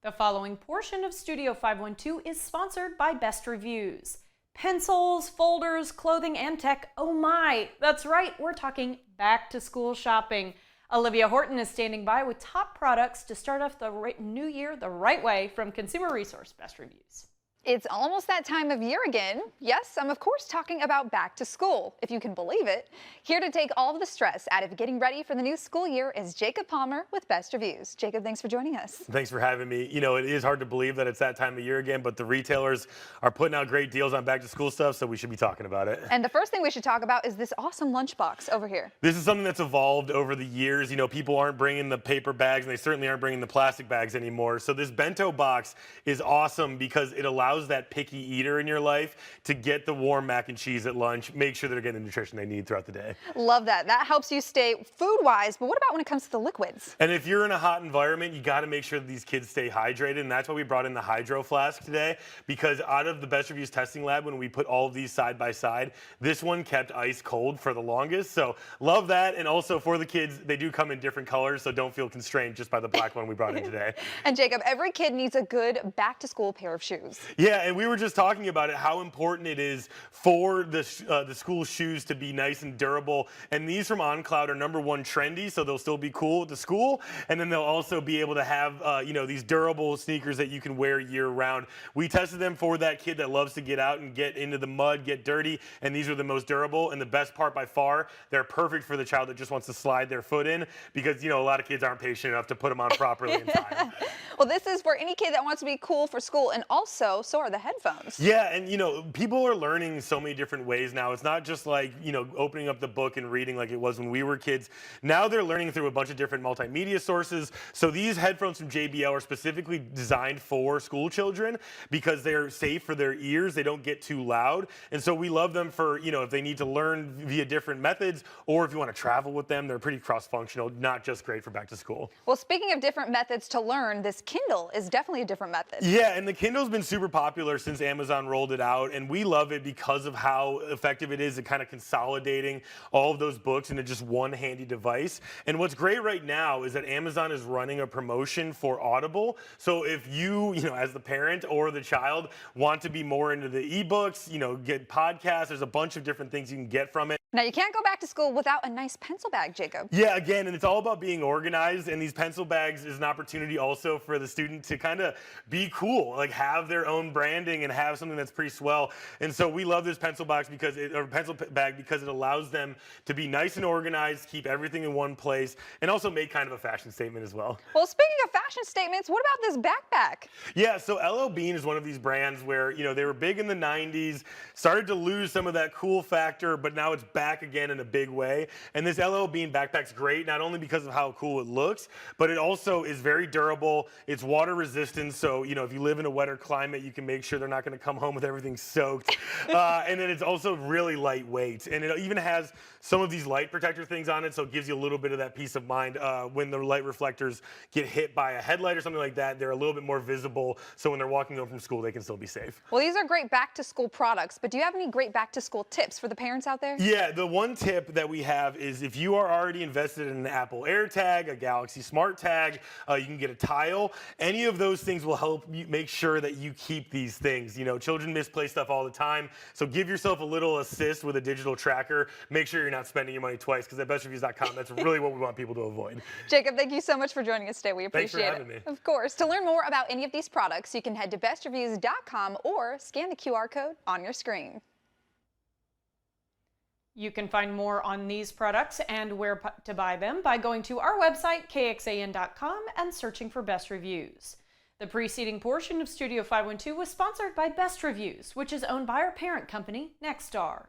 The following portion of Studio 512 is sponsored by Best Reviews. Pencils, folders, clothing, and tech. Oh my, that's right, we're talking back to school shopping. Olivia Horton is standing by with top products to start off the new year the right way from Consumer Resource Best Reviews. It's almost that time of year again. Yes, I'm of course talking about back to school, if you can believe it. Here to take all of the stress out of getting ready for the new school year is Jacob Palmer with Best Reviews. Jacob, thanks for joining us. Thanks for having me. You know, it is hard to believe that it's that time of year again, but the retailers are putting out great deals on back to school stuff, so we should be talking about it. And the first thing we should talk about is this awesome lunchbox over here. This is something that's evolved over the years. You know, people aren't bringing the paper bags, and they certainly aren't bringing the plastic bags anymore. So this bento box is awesome because it allows that picky eater in your life to get the warm mac and cheese at lunch, make sure they're getting the nutrition they need throughout the day. Love that. That helps you stay food-wise, but what about when it comes to the liquids? And if you're in a hot environment, you got to make sure that these kids stay hydrated, and that's why we brought in the Hydro Flask today, because out of the Best Reviews testing lab, when we put all of these side by side, this one kept ice cold for the longest. So love that, and also for the kids, they do come in different colors, so don't feel constrained just by the black one we brought in today. And Jacob, every kid needs a good back-to-school pair of shoes. Yeah, and we were just talking about it, how important it is for the school shoes to be nice and durable. And these from OnCloud are #1 trendy, so they'll still be cool at the school. And then they'll also be able to have, these durable sneakers that you can wear year round. We tested them for that kid that loves to get out and get into the mud, get dirty, and these are the most durable. And the best part by far, they're perfect for the child that just wants to slide their foot in, because, you know, a lot of kids aren't patient enough to put them on properly in time. Well, this is for any kid that wants to be cool for school, and also, so are the headphones. Yeah, and you know, people are learning so many different ways now. It's not just like, you know, opening up the book and reading like it was when we were kids. Now they're learning through a bunch of different multimedia sources. So these headphones from JBL are specifically designed for school children because they're safe for their ears. They don't get too loud. And so we love them for, you know, if they need to learn via different methods, or if you want to travel with them, they're pretty cross-functional, not just great for back to school. Well, speaking of different methods to learn, this Kindle is definitely a different method. Yeah, and the Kindle's been super popular since Amazon rolled it out, and we love it because of how effective it is at kind of consolidating all of those books into just one handy device. And what's great right now is that Amazon is running a promotion for Audible. So if you know, as the parent or the child want to be more into the ebooks, you know, get podcasts, there's a bunch of different things you can get from it. Now, you can't go back to school without a nice pencil bag, Jacob. Yeah, again, and it's all about being organized, and these pencil bags is an opportunity also for the student to kind of be cool, like have their own branding and have something that's pretty swell. And so we love this pencil bag because it allows them to be nice and organized, keep everything in one place, and also make kind of a fashion statement as well. Well, speaking of fashion statements, what about this backpack? Yeah, so LL Bean is one of these brands where, you know, they were big in the 90s, started to lose some of that cool factor, but now it's back again in a big way. And this LL Bean backpack's great, not only because of how cool it looks, but it also is very durable. It's water resistant, so, you know, if you live in a wetter climate, you can make sure they're not going to come home with everything soaked. And then it's also really lightweight, and it even has some of these light protector things on it, so it gives you a little bit of that peace of mind when the light reflectors get hit by a headlight or something like that. They're a little bit more visible, so when they're walking home from school, they can still be safe. Well, these are great back to school products, but do you have any great back to school tips for the parents out there? Yeah, the one tip that we have is if you are already invested in an Apple AirTag, a Galaxy Smart Tag, you can get a Tile. Any of those things will help you make sure that you keep these things. You know, children misplace stuff all the time, so give yourself a little assist with a digital tracker. Make sure you're not spending your money twice, because at bestreviews.com, that's really what we want people to avoid. Jacob, thank you so much for joining us today. We appreciate it. Thanks for having me. Of course. To learn more about any of these products, you can head to bestreviews.com or scan the QR code on your screen. You can find more on these products and where to buy them by going to our website, kxan.com, and searching for Best Reviews. The preceding portion of Studio 512 was sponsored by Best Reviews, which is owned by our parent company, Nexstar.